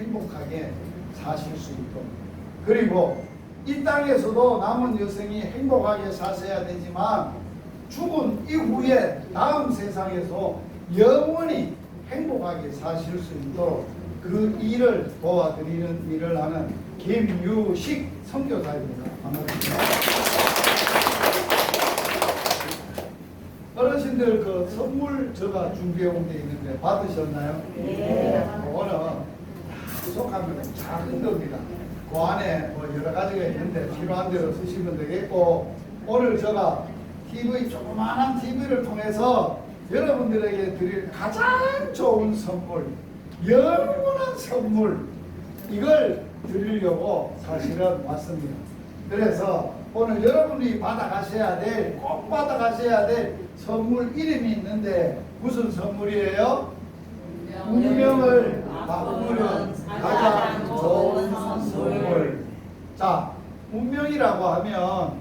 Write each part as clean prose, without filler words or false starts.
행복하게 사실 수 있도록, 그리고 이 땅에서도 남은 여생이 행복하게 사셔야 되지만 죽은 이후에 다음 세상에서 영원히 행복하게 사실 수 있도록 그 일을 도와드리는 일을 하는 김유식 선교사입니다. 반갑습니다. 어르신들 그 선물 제가 준비해 온 게 있는데 받으셨나요? 네. 그거는 부족하면 작은 겁니다. 그 안에 뭐 여러 가지가 있는데 필요한 대로 쓰시면 되겠고, 오늘 제가 TV, 조그마한 TV를 통해서 여러분들에게 드릴 가장 좋은 선물, 영원한 선물, 이걸 드리려고 사실은 왔습니다. 그래서 오늘 여러분이 받아가셔야 될, 꼭 받아가셔야 될 선물 이름이 있는데 무슨 선물이에요? 운명을 바꾸는 가장 좋은 선물. 자, 운명이라고 하면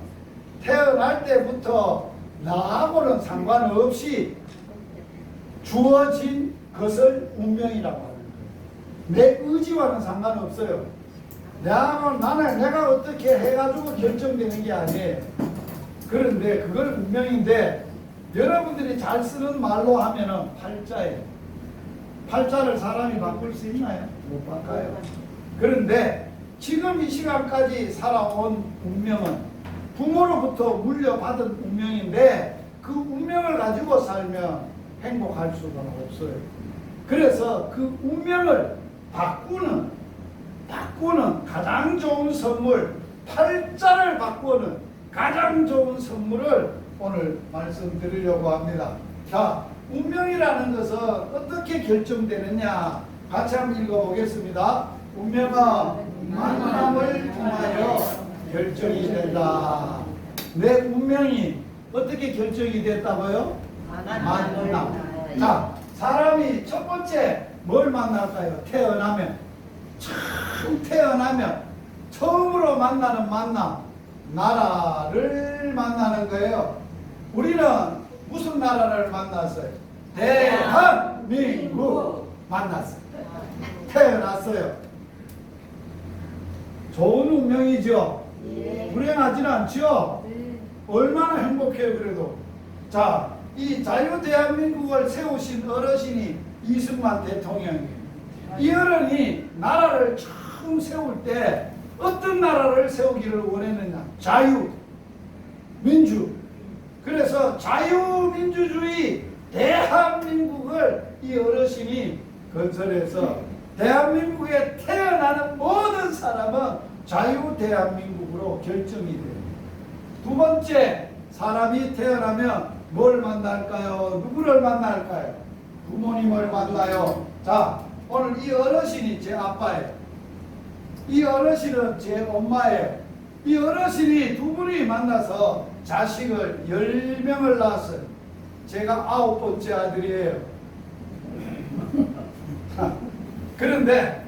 태어날 때부터 나하고는 상관없이 주어진 것을 운명이라고 하는 거예요. 내 의지와는 상관없어요. 내가 어떻게 해가지고 결정되는 게 아니에요. 그런데 그걸 운명인데, 여러분들이 잘 쓰는 말로 하면은 팔자예요. 팔자를 사람이 바꿀 수 있나요? 못 바꿔요. 그런데 지금 이 시간까지 살아온 운명은 부모로부터 물려받은 운명인데, 그 운명을 가지고 살면 행복할 수가 없어요. 그래서 그 운명을 바꾸는 가장 좋은 선물, 팔자를 바꾸는 가장 좋은 선물을 오늘 말씀드리려고 합니다. 자, 운명이라는 것은 어떻게 결정되느냐, 같이 한번 읽어보겠습니다. 운명은 만남을 통하여 결정이 된다. 내 운명이 어떻게 결정이 됐다고요? 만남. 자, 사람이 첫 번째 뭘 만날까요? 태어나면 처음으로 만나는 만남, 나라를 만나는 거예요. 우리는 무슨 나라를 만났어요? 대한민국 만났어요. 태어났어요. 좋은 운명이죠? 불행하지는 않죠? 얼마나 행복해요, 그래도. 자, 이 자유대한민국을 세우신 어르신이 이승만 대통령이에요. 이 어른이 나라를 처음 세울 때 어떤 나라를 세우기를 원했느냐? 자유, 민주. 그래서 자유민주주의 대한민국을 이 어르신이 건설해서 대한민국에 태어나는 모든 사람은 자유대한민국으로 결정이 돼요. 두 번째, 사람이 태어나면 뭘 만날까요? 누구를 만날까요? 부모님을 만나요. 자, 오늘 이 어르신이 제 아빠예요. 이 어르신은 제 엄마예요. 이 어르신이 두 분이 만나서 자식을 10명을 낳았어요. 제가 9번째 아들이에요. 그런데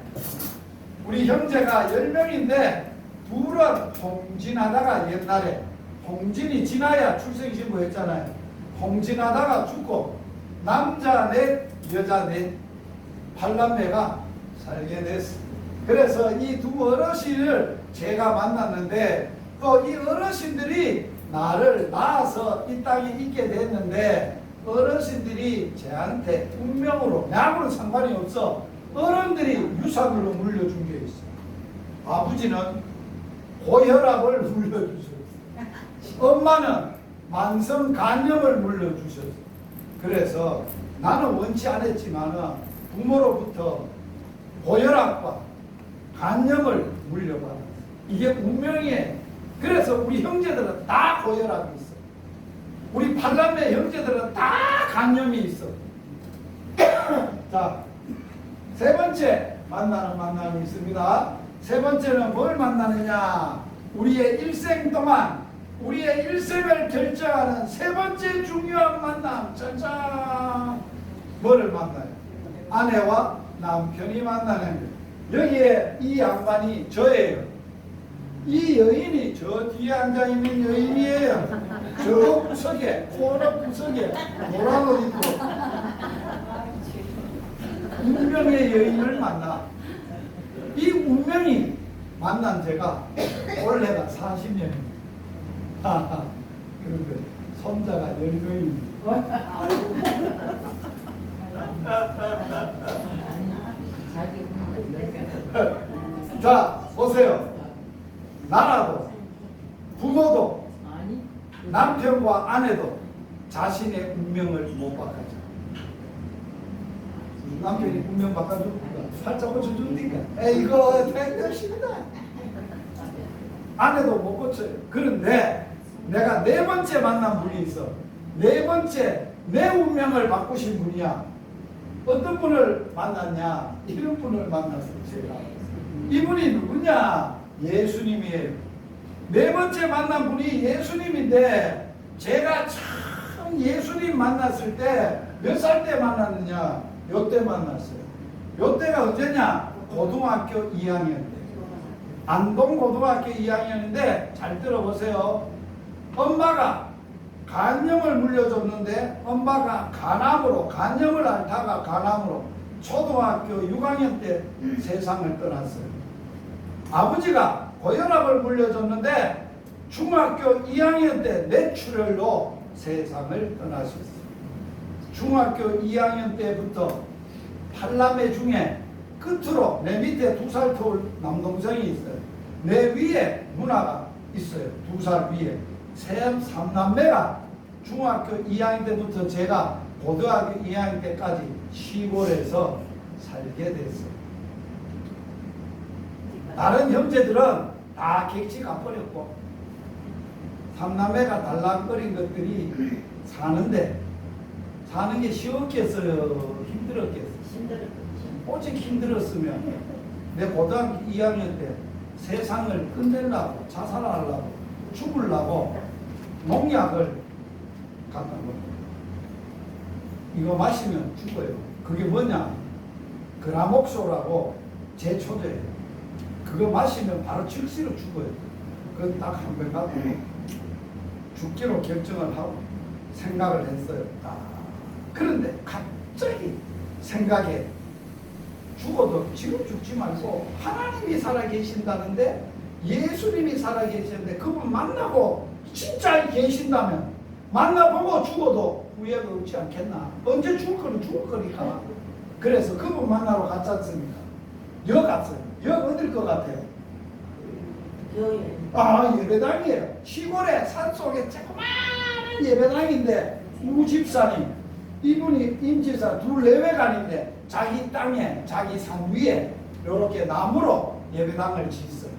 우리 형제가 10명인데 둘은 홍진하다가, 옛날에 홍진이 지나야 출생신고 했잖아요. 홍진하다가 죽고 남자 넷, 여자 넷, 8남매가 살게 됐어. 그래서 이 두 어르신을 제가 만났는데, 또 이 어르신들이 나를 낳아서 이 땅에 있게 됐는데, 어르신들이 저한테 운명으로, 나하고는 상관이 없어, 어른들이 유산으로 물려준 게 있어. 아버지는 고혈압을 물려주셨어. 엄마는 만성간염을 물려주셨어. 그래서 나는 원치 않았지만 부모로부터 고혈압과 간염을 물려받았어. 이게 운명이에요. 그래서 우리 형제들은 다 고혈압이 있어. 우리 8남매 형제들은 다 간염이 있어. 자, 세 번째 만나는 만남이 있습니다. 세 번째는 뭘 만나느냐? 우리의 일생 동안 우리의 일생을 결정하는 세 번째 중요한 만남. 짜잔! 뭐를 만나요? 아내와 남편이 만나는 거예요. 여기에 이 양반이 저예요. 이 여인이 저 뒤에 앉아있는 여인이에요. 저 구석에, 코너 구석에 노란 옷 입고 운명의 여인을 만나. 이 운명이 만난 제가 올해가 40년입니다. 그런데 손자가 10명입니다. 자, 보세요. 나라도 부모도 남편과 아내도 자신의 운명을 못 바꿔줘. 남편이 운명 바꿔주니까 살짝 고쳐주니까 이거 택시입니다. 아내도 못 고쳐요. 그런데 내가 네 번째 만난 분이 있어. 네 번째 내 운명을 바꾸신 분이야. 어떤 분을 만났냐? 이런 분을 만났어요. 제가. 이분이 누구냐? 예수님이에요. 네 번째 만난 분이 예수님인데 제가 참 예수님 만났을 때 몇 살 때 만났느냐? 요때 만났어요. 요때가 언제냐? 고등학교 2학년 때. 안동 고등학교 2학년인데 잘 들어보세요. 엄마가 간염을 물려줬는데 엄마가 간염을 앓다가 간암으로 초등학교 6학년 때 세상을 떠났어요. 아버지가 고혈압을 물려줬는데 중학교 2학년 때 뇌출혈로 세상을 떠나셨어요. 중학교 2학년 때부터 8남매 중에 끝으로 내 밑에 2살 터울 남동생이 있어요. 내 위에 누나가 있어요. 2살 위에. 3남매가 중학교 2학년 때부터 제가 고등학교 2학년 때까지 시골에서 살게 됐어요. 다른 형제들은 다 객지 가버렸고 3남매가 달랑거린 것들이 사는 게 쉬웠겠어요? 힘들었겠어요? 오직 힘들었으면 내 고등학교 2학년 때 세상을 끝내려고 자살하려고 죽으려고 농약을 갖다 놓고 이거 마시면 죽어요. 그게 뭐냐? 그라목소라고 제초제예요. 그거 마시면 바로 즉시로 죽어요. 그건 딱 한 번 갖고 죽기로 결정을 하고 생각을 했어요. 그런데 갑자기 생각에 죽어도 지금 죽지 말고 하나님이 살아계신다는데 예수님이 살아계시는데 그분 만나고 진짜 계신다면 만나보고 죽어도 후회가 없지 않겠나. 언제 죽을 거는 죽을 거니까. 그래서 그분 만나러 갔지 않습니까? 여 갔어요. 여 어딜 것 같아요? 예배당이에요. 시골에 산속에 조그마한 예배당인데 우집사님 이분이 임지사 둘 내외간인데 자기 땅에 자기 산 위에 이렇게 나무로 예배당을 짓어요.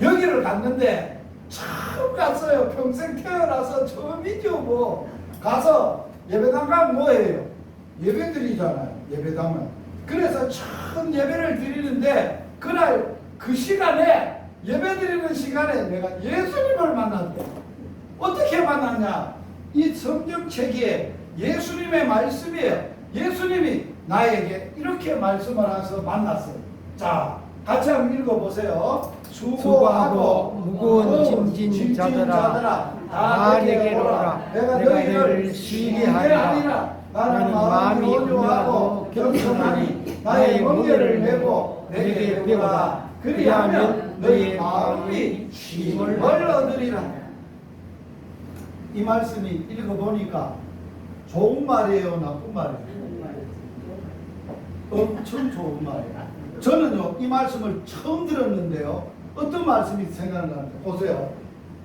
여기를 갔는데 처음 갔어요. 평생 태어나서 처음이죠. 뭐 가서 예배당 가면 뭐예요? 예배 드리잖아요. 예배당은. 그래서 처음 예배를 드리는데 그날 그 시간에 예배 드리는 시간에 내가 예수님을 만났대. 어떻게 만났냐? 이 성경책에 예수님의 말씀이에요. 예수님이 나에게 이렇게 말씀을 하셔서 만났어요. 자, 같이 한번 읽어보세요. 수고하고 무거운 짐진 자들아 다 내게로 오라. 내가 너희를 쉬게 하리라. 나는 마음이 온유하고 겸손하니 나의 멍에를 메고 내게 배우라. 그리하면 너희 마음이 쉼을 얻으리라. 이 말씀이 읽어보니까 좋은 말이에요, 나쁜 말이에요? 엄청 좋은 말이에요. 저는요 이 말씀을 처음 들었는데요, 어떤 말씀이 생각나는데 보세요.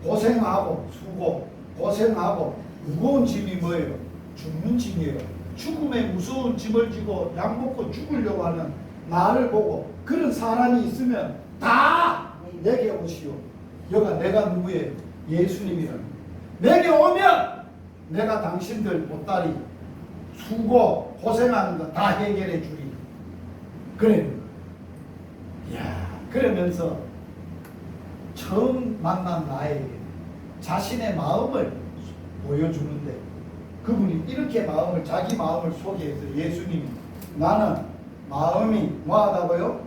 고생하고 수고, 고생하고 무거운 짐이 뭐예요? 죽는 짐이에요. 죽음의 무서운 짐을 지고 약 먹고 죽으려고 하는 나를 보고 그런 사람이 있으면 다 내게 오시오. 여가 내가 누구예요? 예수님이라는. 내게 오면 내가 당신들 보따리 수고 고생하는 거 다 해결해 주리. 그래. 야, 그러면서 처음 만난 나에게 자신의 마음을 보여주는데 그분이 이렇게 자기 마음을 소개해서 예수님이 나는 마음이 뭐하다고요?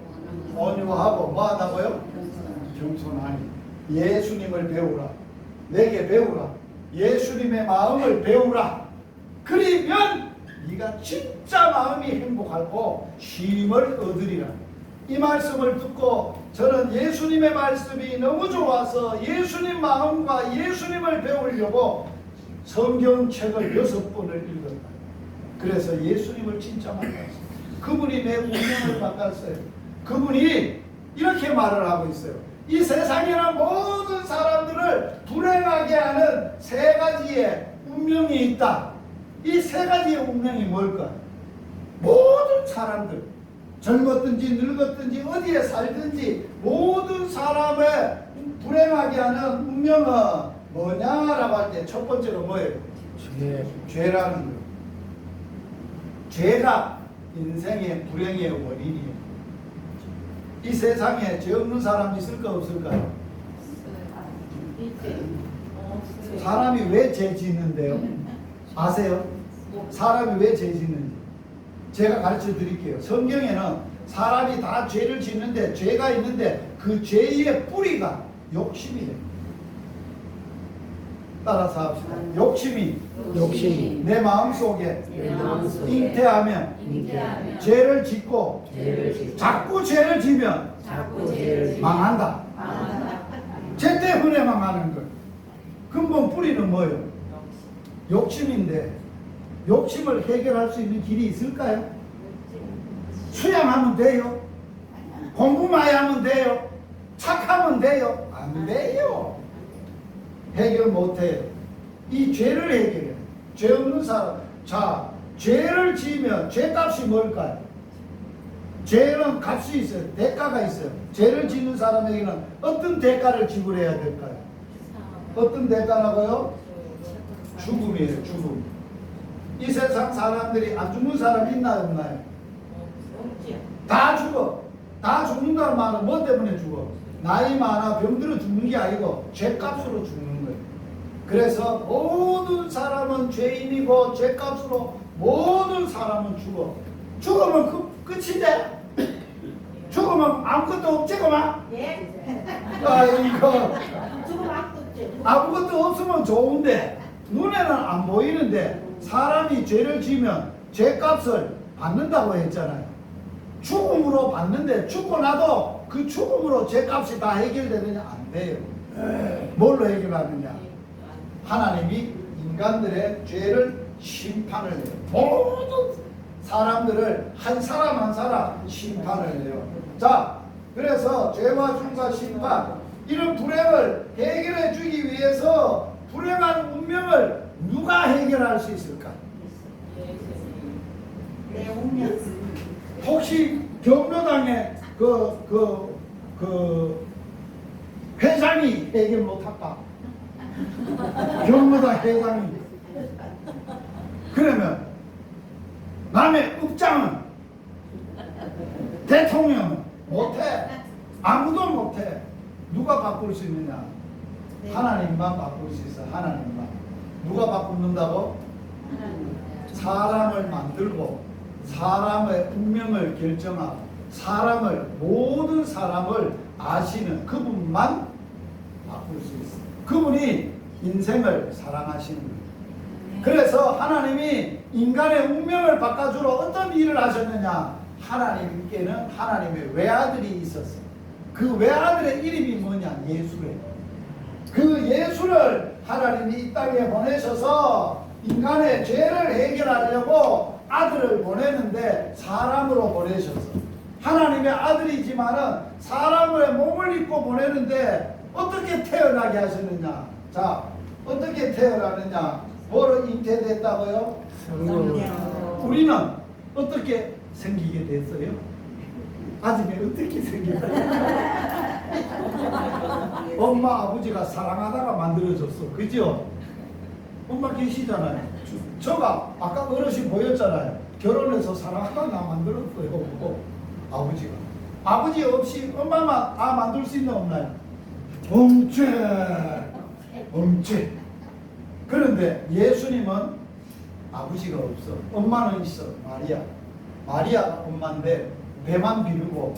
온유하고 뭐하다고요? 겸손하니 예수님을 배우라. 내게 배우라. 예수님의 마음을 배우라. 그러면 네가 진짜 마음이 행복하고 쉼을 얻으리라. 이 말씀을 듣고 저는 예수님의 말씀이 너무 좋아서 예수님 마음과 예수님을 배우려고 성경책을 6번을 읽었다. 그래서 예수님을 진짜 만났어요. 그분이 내 운명을 바꿨어요. 그분이 이렇게 말을 하고 있어요. 이 세상에는 모든 사람들을 불행하게 하는 3가지의 운명이 있다. 이 3가지의 운명이 뭘까? 모든 사람들, 젊었든지 늙었든지 어디에 살든지 모든 사람을 불행하게 하는 운명은 뭐냐라고 할 때 첫 번째로 뭐예요? 죄라는 거예요. 죄가 인생의 불행의 원인이에요. 이 세상에 죄 없는 사람이 있을까 없을까요? 사람이 왜 죄 짓는데요? 아세요? 사람이 왜 죄 짓는지 제가 가르쳐 드릴게요. 성경에는 사람이 다 죄를 짓는데 죄가 있는데 그 죄의 뿌리가 욕심이에요. 따라서 합시다. 욕심이 내 마음속에 잉태하면 죄를 짓고 자꾸 죄를 지면 망한다. 죄 때문에 망하는 것. 근본 뿌리는 뭐예요? 욕심인데 욕심을 해결할 수 있는 길이 있을까요? 수양하면 돼요? 공부 많이 하면 돼요? 착하면 돼요? 안 돼요. 해결 못해요. 이 죄를 해결해요. 죄 없는 사람. 자, 죄를 지으면 죄값이 뭘까요? 죄는 값이 있어요. 대가가 있어요. 죄를 짓는 사람에게는 어떤 대가를 지불해야 될까요? 어떤 대가라고요? 죽음이에요. 죽음. 이 세상 사람들이 안 죽는 사람 있나요? 없나요? 다 죽어. 다 죽는다는 말은 뭐 때문에 죽어? 나이 많아 병들어 죽는 게 아니고 죄값으로 죽는 거예요. 그래서 모든 사람은 죄인이고 죄값으로 모든 사람은 죽어. 죽으면 끝인데? 죽으면 아무것도 없지구만? 예. 아이고. 죽으면 아무것도 아무것도 없으면 좋은데 눈에는 안 보이는데 사람이 죄를 지으면 죄값을 받는다고 했잖아요. 죽음으로 받는데 죽고 나도 그 죽음으로 죄값이 다 해결되느냐? 안 돼요. 뭘로 해결하느냐? 하나님이 인간들의 죄를 심판을 해요. 모든 사람들을 한 사람 한 사람 심판을 해요. 자, 그래서 죄와 죽음과 심판, 이런 불행을 해결해 주기 위해서 불행한 운명을 누가 해결할 수 있을까? 내 운명. 혹시 경로당의 회장이 해결 못할까? 경로당 회장이. 그러면 남의 업장은 대통령은 못해. 아무도 못해. 누가 바꿀 수 있느냐? 하나님만 바꿀 수 있어. 하나님만. 누가 바꾼다고? 사람을 만들고 사람의 운명을 결정하고 모든 사람을 아시는 그분만 바꿀 수 있어요. 그분이 인생을 사랑하시는 거예요. 그래서 하나님이 인간의 운명을 바꿔주러 어떤 일을 하셨느냐? 하나님께는 하나님의 외아들이 있었어요. 그 외아들의 이름이 뭐냐? 예수래요. 그 예수를 하나님이 이 땅에 보내셔서 인간의 죄를 해결하려고 아들을 보내는데 사람으로 보내셔서 하나님의 아들이지만은 사람의 몸을 입고 보내는데 어떻게 태어나게 하셨느냐? 자, 어떻게 태어나느냐? 뭐로 잉태됐다고요? 성령. 우리는 어떻게 생기게 됐어요? 아직은 어떻게 생겼어요? 엄마 아버지가 사랑하다가 만들어졌어. 그죠? 엄마 계시잖아요. 저가 아까 어르신 보였잖아요. 결혼해서 사랑하다가 만들었어요. 아버지가. 아버지 없이 엄마만 다 만들 수 있나 없나요? 엄체. 그런데 예수님은 아버지가 없어. 엄마는 있어. 마리아가 엄마인데 배만 비르고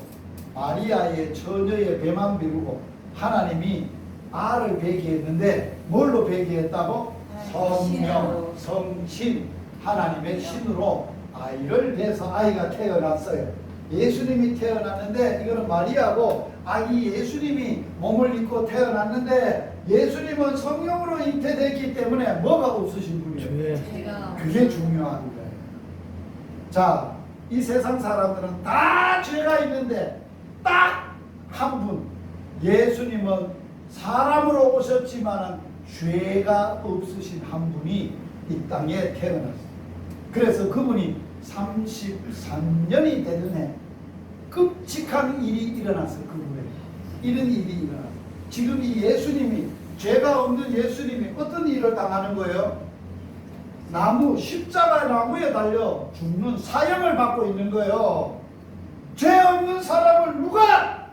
마리아의 처녀의 배만 비르고 하나님이 알을 베게 했는데 뭘로 베게 했다고? 성령, 성신, 하나님의 신으로 아이를 베서 아이가 태어났어요. 예수님이 태어났는데 이거는 마리아고 아기 예수님이 몸을 입고 태어났는데 예수님은 성령으로 잉태됐기 때문에 뭐가 없으신 분이에요? 죄. 그게 중요한 거예요. 자, 이 세상 사람들은 다 죄가 있는데 딱 한 분, 예수님은 사람으로 오셨지만 죄가 없으신 한 분이 이 땅에 태어났어요. 그래서 그분이 33년이 되던 해 끔찍한 일이 일어났어요. 그분에 이런 일이 일어났어요. 지금 이 예수님이, 죄가 없는 예수님이 어떤 일을 당하는 거예요? 십자가 나무에 달려 죽는 사형을 받고 있는 거예요. 죄 없는 사람을 누가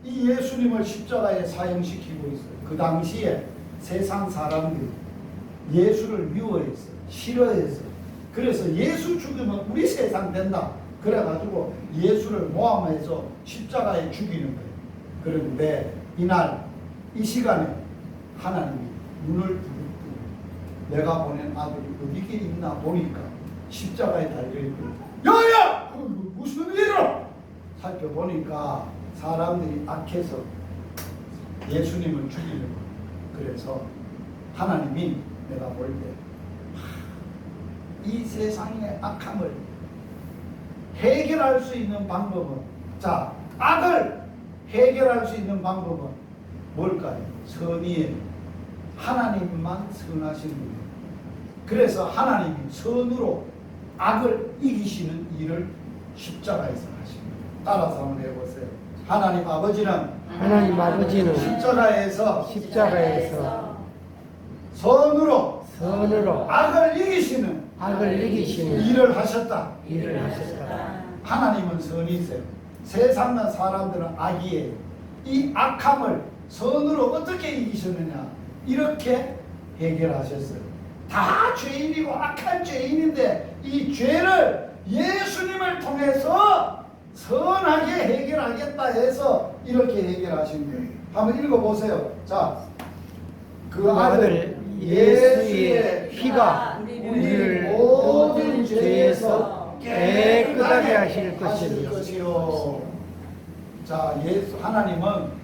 이 예수님을 십자가에 사형시키고 있어요. 그 당시에 세상 사람들이 예수를 미워했어요. 싫어했어요. 그래서 예수 죽으면 우리 세상 된다. 그래가지고 예수를 모함해서 십자가에 죽이는 거예요. 그런데 이날 이 시간에 하나님이 눈을 부릅뜨고 내가 보낸 아들이 어디에 있나 보니까 십자가에 달려있고 야야! 무슨 일이로? 살펴보니까 사람들이 악해서 예수님을 죽이는 거예요. 그래서 하나님이 내가 볼 때 이 세상의 악함을 해결할 수 있는 방법은, 자, 악을 해결할 수 있는 방법은 뭘까요? 선이에요. 하나님만 선하신 분이에요. 그래서 하나님이 선으로 악을 이기시는 일을 십자가에서 하십니다. 따라서 한번 해보세요. 하나님 아버지는 십자가에서 선으로 악을 이기시는 일을 하셨다. 하나님은 선이세요. 세상의 사람들은 악이에요. 이 악함을 선으로 어떻게 이기셨느냐? 이렇게 해결하셨어요. 다 죄인이고 악한 죄인인데 이 죄를 예수님을 통해서 선하게 해결하겠다 해서 이렇게 해결하신 거예요. 한번 읽어보세요. 자, 그 아들 예수의 피가 우리를 모든 죄에서 깨끗하게 하실 것이요. 자, 하나님은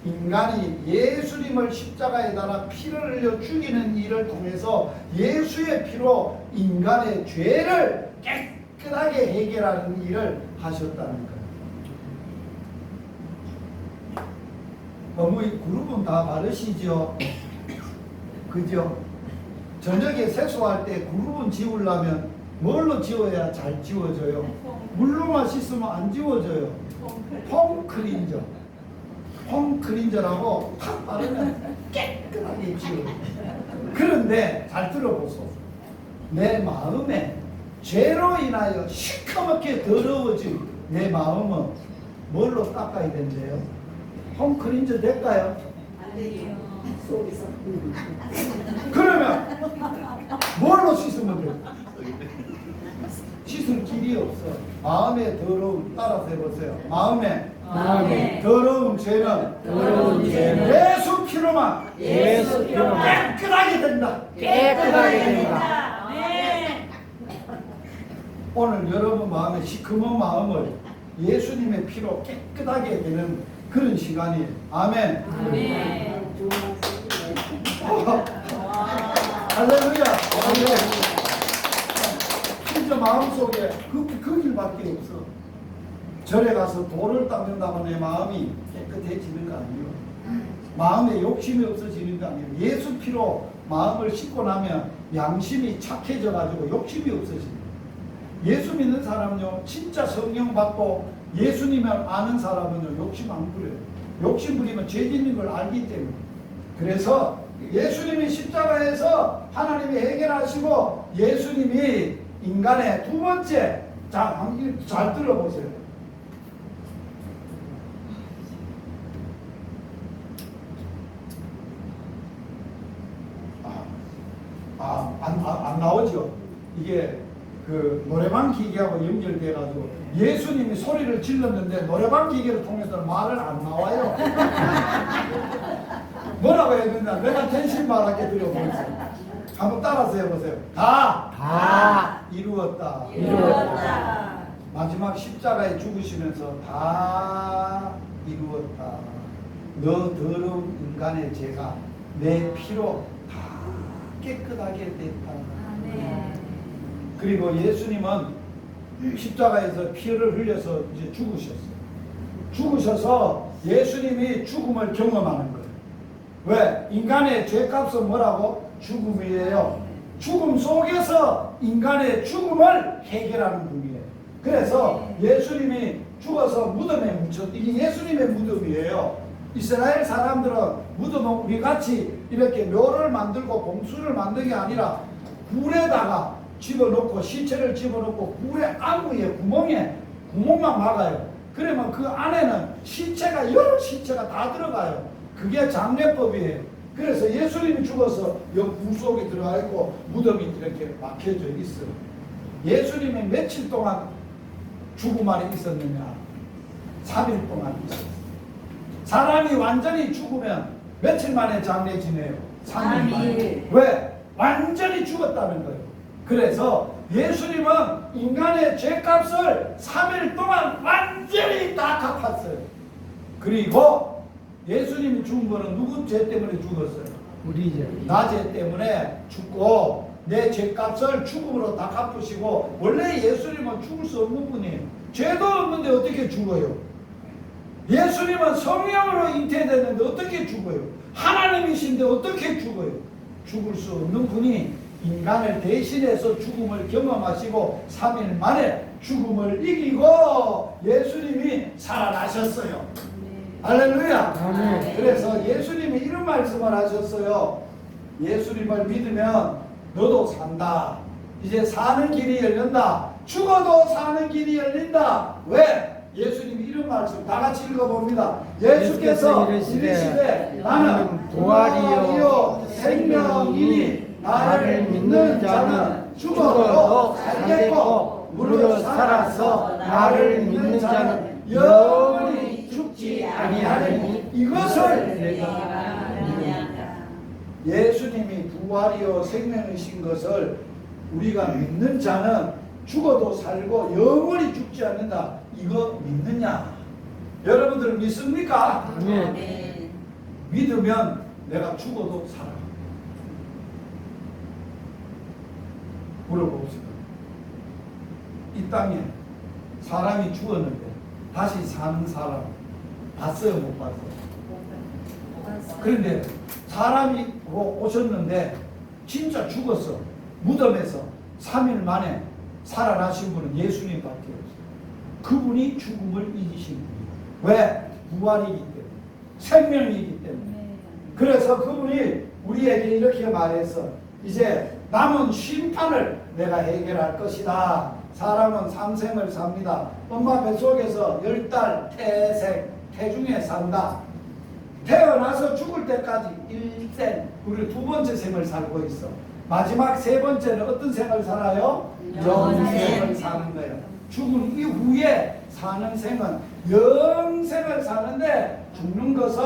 인간이 예수님을 십자가에 달아 피를 흘려 죽이는 일을 통해서 예수의 피로 인간의 죄를 깨끗하게 해결하는 일을 하셨다는 거예요. 너무 이 그룹은 다 바르시죠? 그죠? 저녁에 세수할 때 그룹은 지우려면 뭘로 지워야 잘 지워져요? 물로만 씻으면 안 지워져요. 폼클린저. 폼클린저라고 탁 바르면 깨끗하게 지워요. 그런데 잘 들어보소. 내 마음에 죄로 인하여 시커멓게 더러워진 내 마음은 뭘로 닦아야 된대요? 폼클린저 될까요? 안 돼요. 그러면 뭘로 씻으면 돼요? 씻을 길이 없어. 마음의 더러움 따라서 해보세요. 마음의 더러운 죄는 예수 피로만 깨끗하게 된다. 오늘 여러분 마음의 시커먼 마음을 예수님의 피로 깨끗하게 되는 그런 시간이에요. 아멘. 할렐루야. 진짜 마음속에 그 길밖에 없어. 절에 가서 돌을 닦는다고 내 마음이 깨끗해지는 거 아니에요. 마음에 욕심이 없어지는 거 아니에요. 예수 피로 마음을 씻고 나면 양심이 착해져 가지고 욕심이 없어집니다. 예수 믿는 사람은요, 진짜 성령 받고 예수님을 아는 사람은요, 욕심 안 부려요. 욕심 부리면 죄 짓는 걸 알기 때문에. 그래서 예수님이 십자가에서 하나님이 해결하시고 예수님이 인간의 두 번째, 잘 들어보세요. 안 나오죠. 이게 그 노래방 기계하고 연결돼 가지고 예수님이 소리를 질렀는데 노래방 기계를 통해서 말을 안 나와요. 뭐라고 해야 된다? 내가 대신 말하게 드려보겠어요. 한번 따라서 해보세요. 다 다 이루었다. 마지막 십자가에 죽으시면서 다 이루었다. 너 더러운 인간의 죄가 내 피로 다 깨끗하게 됐다. 그리고 예수님은 십자가에서 피를 흘려서 이제 죽으셨어요. 죽으셔서 예수님이 죽음을 경험하는 거예요. 왜? 인간의 죄값은 뭐라고? 죽음이에요. 죽음 속에서 인간의 죽음을 해결하는 분이에요. 그래서 예수님이 죽어서 무덤에 묻혔. 이게 예수님의 무덤이에요. 이스라엘 사람들은 무덤은 우리같이 이렇게 묘를 만들고 봉수를 만든 게 아니라 굴에다가 집어넣고 시체를 집어넣고 굴의 안구에 구멍만 막아요. 그러면 그 안에는 시체가 여러 시체가 다 들어가요. 그게 장례법이에요. 그래서 예수님이 죽어서 굴 속에 들어가 있고 무덤이 이렇게 막혀져 있어요. 예수님이 며칠 동안 죽음 안에 있었느냐? 3일 동안 있었어요. 사람이 완전히 죽으면 며칠 만에 장례 지내요? 3일 만에. 왜? 완전히 죽었다는 거예요. 그래서 예수님은 인간의 죄값을 3일 동안 완전히 다 갚았어요. 그리고 예수님이 죽은 거는 누구 죄 때문에 죽었어요? 우리 죄. 나 죄 때문에 죽고 내 죄값을 죽음으로 다 갚으시고, 원래 예수님은 죽을 수 없는 분이에요. 죄도 없는데 어떻게 죽어요? 예수님은 성령으로 잉태됐는데 어떻게 죽어요? 하나님이신데 어떻게 죽어요? 죽을 수 없는 분이 인간을 대신해서 죽음을 경험하시고 3일 만에 죽음을 이기고 예수님이 살아나셨어요. 할렐루야. 아멘. 그래서 예수님이 이런 말씀을 하셨어요. 예수님을 믿으면 너도 산다. 이제 사는 길이 열린다. 죽어도 사는 길이 열린다. 왜? 예수님이 이런 말씀 다 같이 읽어봅니다. 예수께서 이르시되 나는 부활이요 생명이니 나를 믿는 자는 죽어도 살겠고 무릇 살아서 나를 믿는 자는 영원히 죽지 아니하리니 이것을 내가 믿느니라. 예수님이 부활이요 생명이신 것을 우리가 믿는 자는 죽어도 살고 영원히 죽지 않는다. 이거 믿느냐? 여러분들 믿습니까? 네. 믿으면 내가 죽어도 살아. 물어봅시다. 이 땅에 사람이 죽었는데 다시 사는 사람 봤어요? 못 봤어요? 그런데 사람이 오셨는데 진짜 죽었어. 무덤에서 3일 만에 살아나신 분은 예수님밖에 없어요. 그분이 죽음을 이기신 분이에요. 왜? 부활이기 때문에, 생명이기 때문에. 그래서 그분이 우리에게 이렇게 말해서 이제 남은 심판을 내가 해결할 것이다. 사람은 3생을 삽니다. 엄마 뱃속에서 10달 태중에 산다. 태어나서 죽을 때까지 1생, 우리 두 번째 생을 살고 있어. 마지막 세 번째는 어떤 생을 살아요? 영생을 사는 거예요. 죽은 이후에 사는 생은 영생을 사는데, 죽는 것은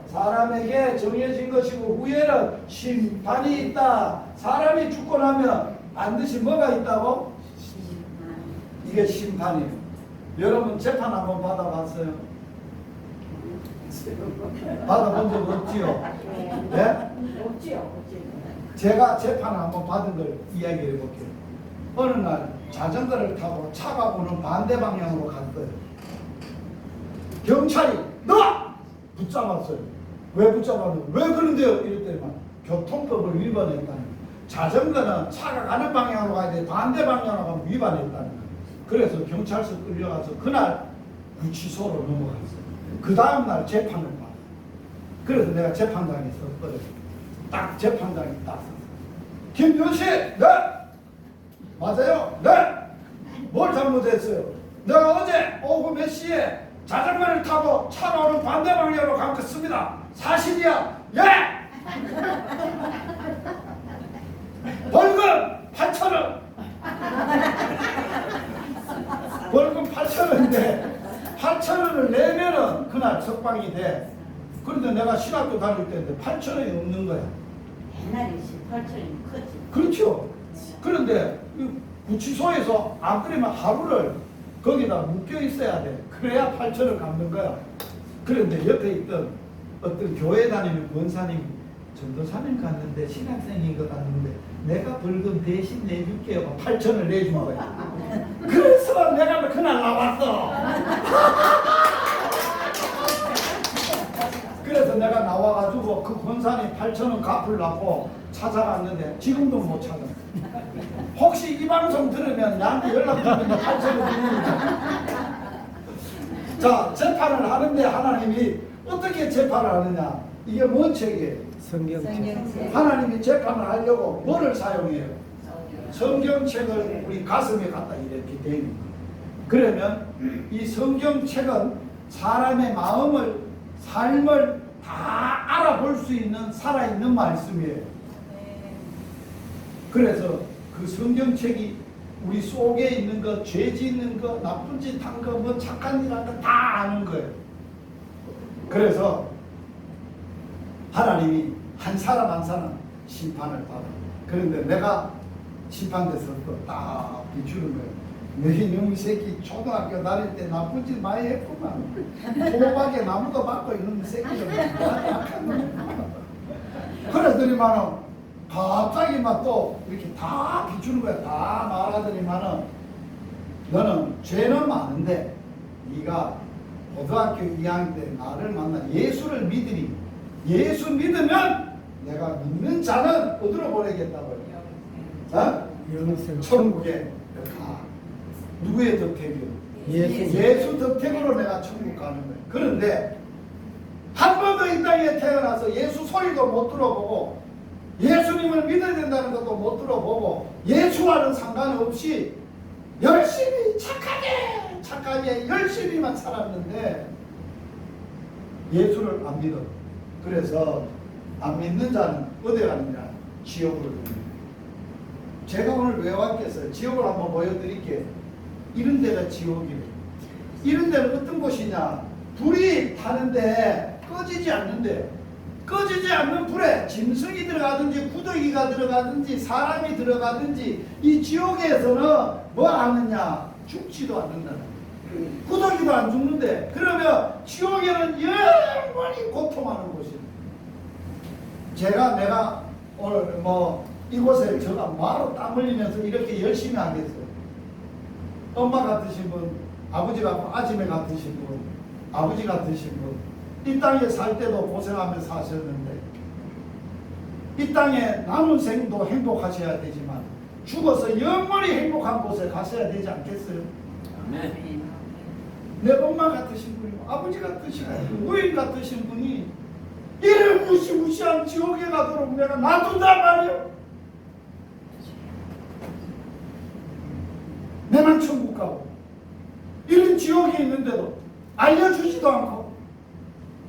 사람에게 정해진 것이고 후에는 심판이 있다. 사람이 죽고 나면 반드시 뭐가 있다고? 이게 심판이에요. 여러분 재판 한번 받아봤어요? 받아본 적 없지요? 네? 없지요. 제가 재판 한번 받은 걸 이야기해 볼게요. 어느 날 자전거를 타고 차가 오는 반대 방향으로 갈 거예요. 경찰이 너! 붙잡았어요. 왜 붙잡았는데? 왜 그런데요? 이럴 때만 교통법을 위반했다는 거예요. 자전거는 차가 가는 방향으로 가야 돼. 반대 방향으로 가면 위반했다는 거예요. 그래서 경찰서 끌려가서 그날 구치소로 넘어갔어요. 그 다음날 재판을 받아요. 그래서 내가 재판장에 섰거든요. 딱 재판장이 딱 섰어요. 김윤씨! 네! 맞아요? 네! 뭘 잘못했어요? 내가 어제 오후 몇 시에 자전거를 타고 차가 오는 반대 방향으로 갔습니다. 사실이야? 예! 벌금 8,000원! 벌금 8,000원인데 8,000원을 내면은 그날 석방이 돼. 그런데 내가 신학교 다닐 때인데 8,000원이 없는 거야. 옛날에 18,000이 크지. 그렇죠. 그런데 구치소에서 안 그러면 하루를 거기다 묶여 있어야 돼. 그래야 8천을 갚는 거야. 그런데 옆에 있던 어떤 교회 다니는 권사님, 전도사님 갔는데 신학생인 것 같는데 내가 벌금 대신 내줄게요. 8천을 내준 거야. 그래서 내가 그날 나왔어. 그래서 내가 나와가지고 그 권사님 8천원 갚으려고 찾아갔는데 지금도 못 찾아. 혹시 이 방송 들으면 나한테 연락 주면 8천원 드리니까. 자, 재판을 하는데 하나님이 어떻게 재판을 하느냐? 이게 뭔 책이에요? 성경책. 하나님이 재판을 하려고 뭐를 사용해요? 성경책을 우리 가슴에 갖다 이렇게 대는 거예요. 그러면 이 성경책은 사람의 마음을, 삶을 다 알아볼 수 있는 살아있는 말씀이에요. 그래서 그 성경책이 우리 속에 있는 것, 죄 짓는 것, 나쁜 짓 한 거, 뭐 착한 일 한 거 다 아는 거예요. 그래서 하나님이 한 사람 한 사람 심판을 받아. 그런데 내가 심판돼서 딱 비추는 거예요. 너희 놈의 새끼 초등학교 다닐 때 나쁜 짓 많이 했구만. 호박에 나무도 맞고 이런 새끼들 약한 놈. 그러더니만은 갑자기 막 또 이렇게 다 비추는 거야. 다 말하더니만은 너는 죄는 많은데 네가 고등학교 2학년 때 나를 만나 예수를 믿으니 예수 믿으면 내가 믿는 자는 어디로 보내겠다고요? 어? 영생 천국에 가. 누구의 덕택이요? 예수 덕택으로 내가 천국 가는 거예요. 그런데 한 번도 이 땅에 태어나서 예수 소리도 못 들어보고 예수님을 믿어야 된다는 것도 못 들어보고 예수와는 상관없이 열심히 착하게 열심히만 살았는데 예수를 안 믿어. 그래서 안 믿는 자는 어디 가느냐? 지옥으로 갑니다. 제가 오늘 왜 왔겠어요? 지옥을 한번 보여드릴게요. 이런 데가 지옥이에요. 이런 데는 어떤 곳이냐? 불이 타는데 꺼지지 않는데, 꺼지지 않는 불에 짐승이 들어가든지 구더기가 들어가든지 사람이 들어가든지 이 지옥에서는 뭐 하느냐? 죽지도 않는다는 거예요. 구더기도 안 죽는데, 그러면 지옥에는 영원히 고통하는 곳이에요. 내가 오늘 뭐 이곳에 제가 바로 땀 흘리면서 이렇게 열심히 하겠어요. 엄마 같으신 분, 아버지 같으신 분, 아버지 같으신 분, 이 땅에 살 때도 고생하면서 사셨는데 이 땅에 남은 생도 행복하셔야 되지만 죽어서 영원히 행복한 곳에 가셔야 되지 않겠어요? 내 엄마 같으신 분이, 아버지 같으신 분, 부인 같으신 분이 이런 무시무시한 지옥에 가도록 내가 놔둔단 말이에요. 내만 천국 가고 이런 지옥에 있는데도 알려주지도 않고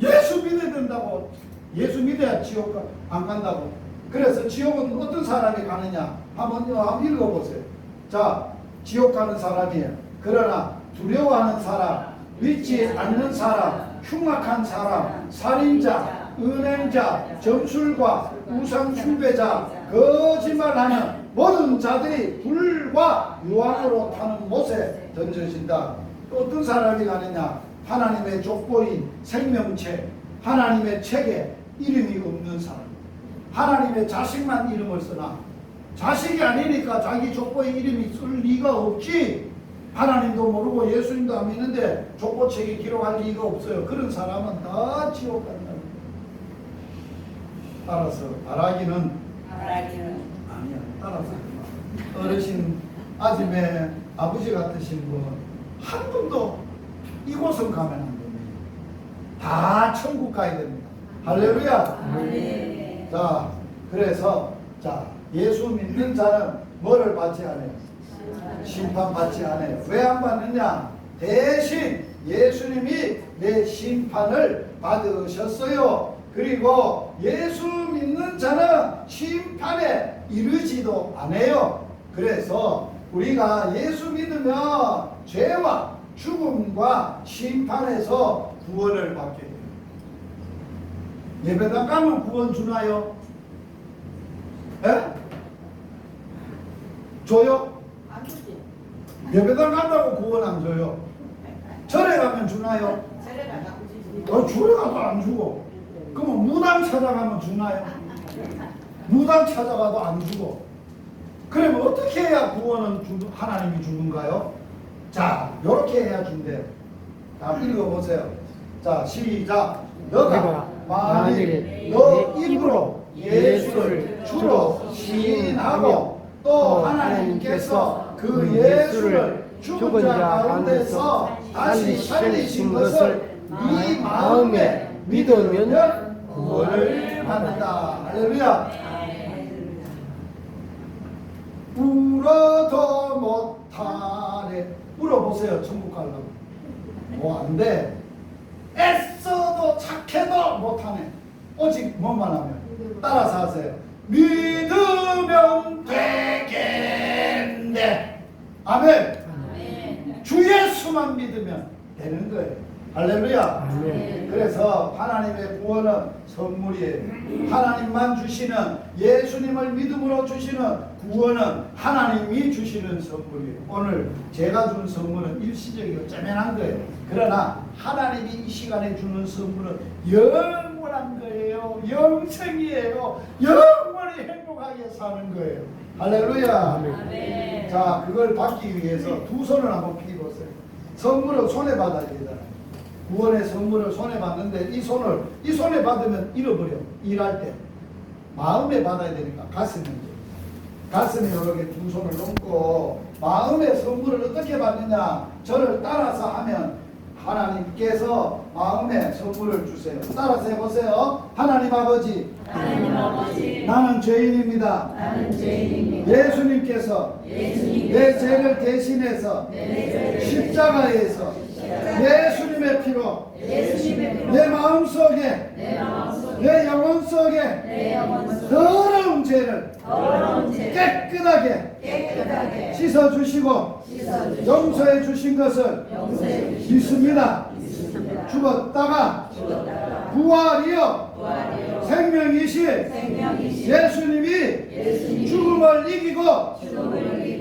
예수 믿어야 된다고, 예수 믿어야 지옥 안 간다고. 그래서 지옥은 어떤 사람이 가느냐 한번 읽어보세요. 자, 지옥 가는 사람이에요. 그러나 두려워하는 사람, 믿지 않는 사람, 흉악한 사람, 살인자, 은행자, 점술과 우상 숭배자, 거짓말하는 모든 자들이 불과 유황으로 타는 못에 던져진다. 또 어떤 사람이 가느냐? 하나님의 족보인 생명책, 하나님의 책에 이름이 없는 사람. 하나님의 자식만 이름을 쓰나 자식이 아니니까 자기 족보에 이름이 쓸 리가 없지. 하나님도 모르고 예수님도 안 믿는데 족보책에 기록할 리가 없어요. 그런 사람은 다 지옥 간다. 따라서 바라기는 아니야. 따라서 어르신 아침에 아버지 같으신 분 한 분도 이곳은 가면 안 됩니다. 다 천국 가야 됩니다. 할렐루야. 자, 그래서 예수 믿는 자는 뭐를 받지 않아요? 심판 받지 않아요. 왜 안 받느냐? 대신 예수님이 내 심판을 받으셨어요. 그리고 예수 믿는 자는 심판에 이르지도 않아요. 그래서 우리가 예수 믿으면 죄와 죽음과 심판에서 구원을 받게 돼요. 예배당 가면 구원 주나요? 에? 줘요? 안 주지. 예배당 간다고 구원 안 줘요. 절에 가면 주나요? 저래가 갖고 주지. 절에 가도 안 주고. 그러면 무당 찾아가면 주나요? 무당 찾아가도 안 주고. 그러면 어떻게 해야 구원은 하나님이 주는가요? 자, 이렇게 해야 준대요. 자, 읽어보세요. 자, 시작. 너가 만일 너 입으로 예수를 주로 시인하고 또 하나님께서 그 예수를 죽은 자 가운데서 다시 살리신 것을 네 마음에 믿으면 구원을 받는다. 할렐루야. 울어도 못하네. 울어보세요. 천국 가려고. 뭐 안 돼. 애써도 착해도 못하네. 오직 뭐만 하면 따라서 하세요. 믿으면 되겠네. 아멘. 주 예수만 믿으면 되는 거예요. 할렐루야. 아멘. 그래서 하나님의 구원은 선물이에요. 하나님만 주시는, 예수님을 믿음으로 주시는 구원은 하나님이 주시는 선물이에요. 오늘 제가 준 선물은 일시적이고 쩌면한 거예요. 그러나 하나님이 이 시간에 주는 선물은 영원한 거예요. 영생이에요. 영원히 행복하게 사는 거예요. 할렐루야. 아멘. 자, 그걸 받기 위해서 두 손을 한번 펴보세요. 선물을 손에 받아야 되잖아요. 구원의 선물을 손에 받는데 이 손에 받으면 잃어버려. 일할 때 마음에 받아야 되니까 가슴에 이렇게 두 손을 놓고 마음의 선물을 어떻게 받느냐. 저를 따라서 하면 하나님께서 마음에 선물을 주세요. 따라서 해보세요. 하나님 아버지, 나는 죄인입니다. 예수님께서 내 죄를 대신해서 십자가에서 예수님의 피로 내 마음속에 내 영혼 속에 더러운 죄를 깨끗하게 씻어주시고 용서해 주신 것을 믿습니다. 죽었다가 부활이요 생명이신 예수님이 죽음을 이기고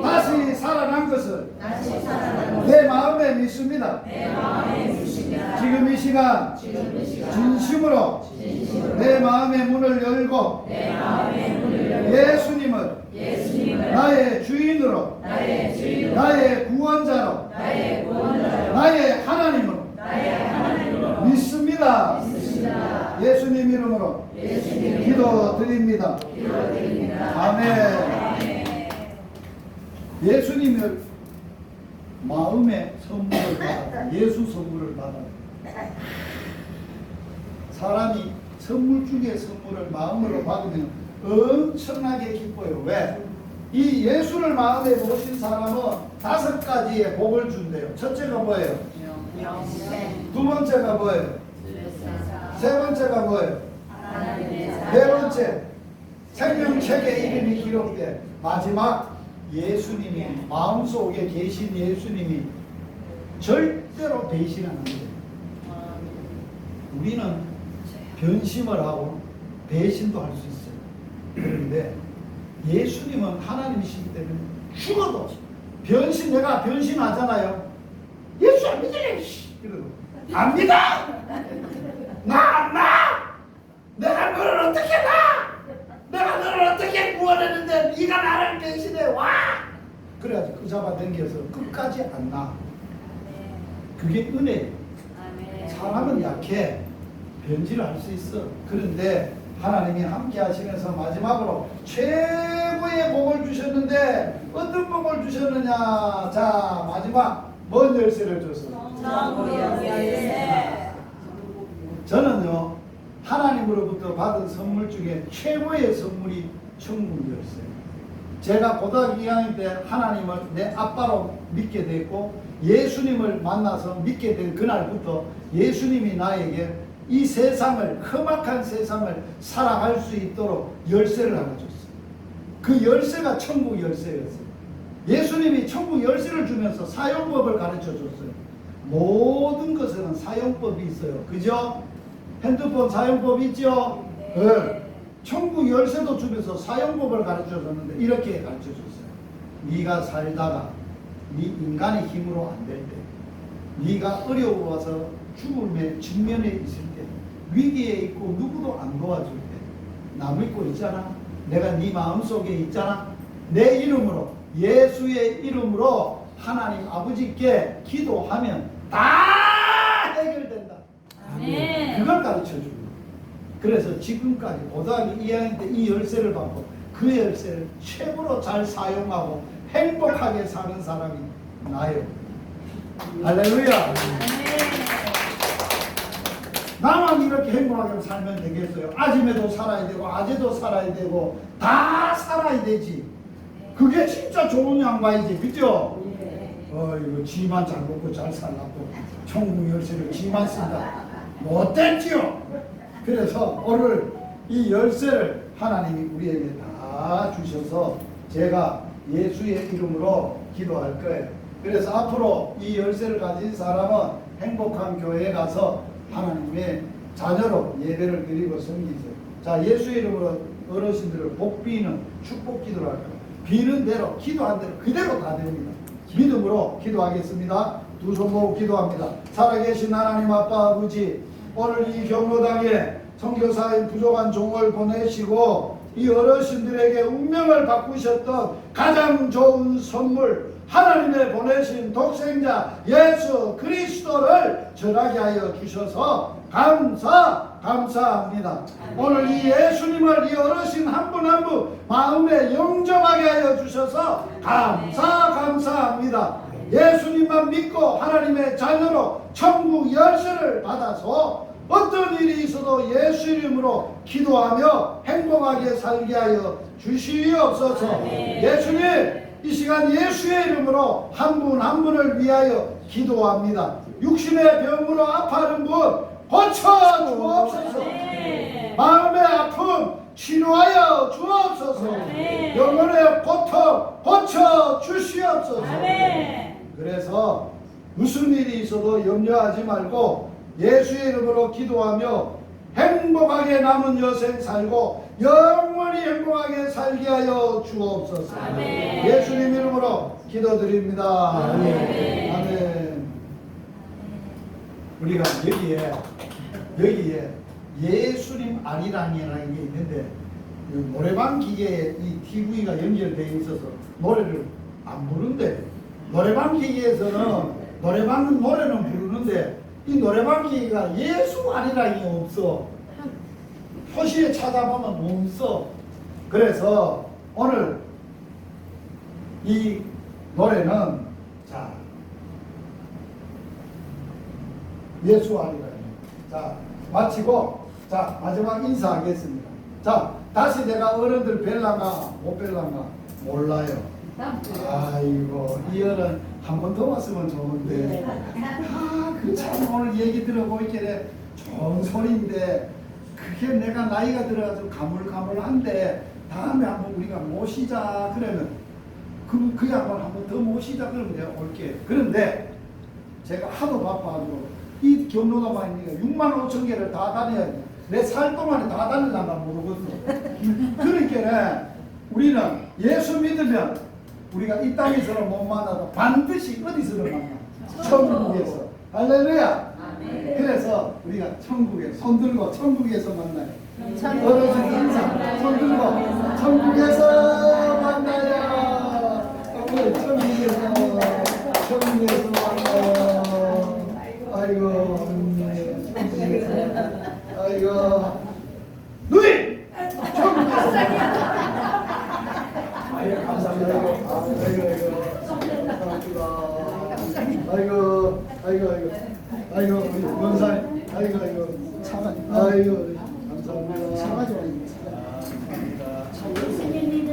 다시 살아난 것을 내 마음에 믿습니다. 지금 이 시간 진심으로 내 마음의 문을 열고 예수님을 나의 주인으로 나의 구원자로 나의 하나님으로 믿습니다. 예수님 이름으로 기도드립니다. 아멘. 예수님을 마음의 선물을 받아, 예수 선물을 받아. 사람이 선물 중에 선물을 마음으로 받으면 엄청나게 기뻐요. 왜? 이 예수를 마음에 모신 사람은 5가지의 복을 준대요. 첫째가 뭐예요? 두 번째가 뭐예요? 세 번째가 뭐예요? 네 번째, 생명책에 이름이 기록돼. 마지막, 예수님이 마음속에 계신 예수님이 절대로 배신 안 해요. 우리는 변심을 하고 배신도 할 수 있어요. 그런데 예수님은 하나님이시기 때문에 죽어도 내가 변신하잖아요. 예수 안 믿을래? 이러고 안 믿어? 나 내가 너를 어떻게 내가 너를 어떻게 구원했는데 네가 나를 배신해 와. 그래가지고 그 잡아 당겨서 끝까지 안 나. 그게 은혜예요. 사람은 약해. 변질을 할 수 있어. 그런데 하나님이 함께 하시면서 마지막으로 최고의 복을 주셨는데 어떤 복을 주셨느냐. 자, 마지막 뭔 열쇠를 줬어요? 저는요, 하나님으로부터 받은 선물 중에 최고의 선물이 천국 열쇠예요. 제가 고등학교 2학년 때 하나님을 내 아빠로 믿게 됐고 예수님을 만나서 믿게 된 그날부터 예수님이 나에게 이 세상을, 험악한 세상을 살아갈 수 있도록 열쇠를 하나 줬어요. 그 열쇠가 천국 열쇠였어요. 예수님이 천국 열쇠를 주면서 사용법을 가르쳐 줬어요. 모든 것에는 사용법이 있어요. 그죠? 핸드폰 사용법 있죠? 네. 천국 열쇠도 주면서 사용법을 가르쳐 줬는데 이렇게 가르쳐 줬어요. 네가 살다가 네 인간의 힘으로 안 될 때, 네가 어려워서 죽음의 직면에 있을 때, 위기에 있고 누구도 안 도와줄 때, 나 믿고 있잖아. 내가 네 마음속에 있잖아. 내 이름으로, 예수의 이름으로 하나님 아버지께 기도하면 다 해결된다. 아멘. 그걸 가르쳐 주는 거예요. 그래서 지금까지 고등학교 2학년 때 이 열쇠를 받고 그 열쇠를 최고로 잘 사용하고 행복하게 사는 사람이 나예요. 할렐루야. 나만 이렇게 행복하게 살면 되겠어요? 아침에도 살아야 되고 아재도 살아야 되고 다 살아야 되지. 그게 진짜 좋은 양반이지, 그죠? 이거 지만 잘 먹고 잘 살라고 천국 열쇠를 지만 쓴다. 못됐지요? 그래서 오늘 이 열쇠를 하나님이 우리에게 다 주셔서 제가 예수의 이름으로 기도할 거예요. 그래서 앞으로 이 열쇠를 가진 사람은 행복한 교회에 가서 하나님의 자녀로 예배를 드리고 섬기세요. 자, 예수의 이름으로 어르신들을 복 비는 축복 기도를 할 거예요. 비는 대로, 기도한 대로 그대로 다 됩니다. 믿음으로 기도하겠습니다. 두 손 모으고 기도합니다. 살아계신 하나님 아빠 아버지, 오늘 이 경로당에 선교사의 부족한 종을 보내시고 이 어르신들에게 운명을 바꾸셨던 가장 좋은 선물, 하나님의 보내신 독생자 예수 그리스도를 전하게 하여 주셔서 감사합니다. 오늘 이 예수님을 이 어르신 한 분 한 분 마음에 영접하게 하여 주셔서 감사합니다. 예수님만 믿고 하나님의 자녀로 천국 열쇠를 받아서 어떤 일이 있어도 예수 이름으로 기도하며 행복하게 살게 하여 주시옵소서. 예수님, 이 시간 예수의 이름으로 한 분 한 분을 위하여 기도합니다. 육신의 병으로 아파하는 분 고쳐 주옵소서. 마음의 아픔 치료하여 주옵소서. 영혼의 고통 고쳐 주시옵소서. 그래서 무슨 일이 있어도 염려하지 말고 예수의 이름으로 기도하며 행복하게 남은 여생 살고 영원히 행복하게 살게 하여 주옵소서. 예수님 이름으로 기도드립니다. 아멘. 우리가 여기에 예수님 아리랑이라는 게 있는데 노래방 기계에 이 TV가 연결되어 있어서 노래를 안 부른대. 노래방 기계에서는 노래방 노래는 부르는데 이 노래방 기계가 예수 아리랑이 없어. 표시에 찾아보면 없어. 그래서 오늘 이 노래는 자 예수 아리랑이. 자 마치고 자 마지막 인사하겠습니다. 자 다시 내가 어른들 뵐란가 못 뵐란가 몰라요. 아이고 이 어른 한 번 더 왔으면 좋은데 그 참 오늘 얘기 들어보니까 좋은 소리인데 그게 내가 나이가 들어가지고 가물가물한데 다음에 한번 우리가 모시자 그러면 그 양반 한번 더 모시자 그러면 내가 올게. 그런데 제가 하도 바빠가지고 이 경로당만 6만 5천 개를 다 다녀야 돼. 내 살 동안에 다 다닐란가 모르겠어. 그러니까 우리는 예수 믿으면 우리가 이 땅에서는 못 만나도 반드시 어디서는 만나? 천국에서. 할렐루야. 그래서 우리가 천국에 손 들고 천국에서 만나요. 어르신 인사 손 들고 천국에서 만나요. 천국에서 만나요. 아이고 누이 천국에서 아이고 감사합니다. 아이고 우리 원사님 아이고 차가 아이고 감사합니다. 차가 좋아요. 선생님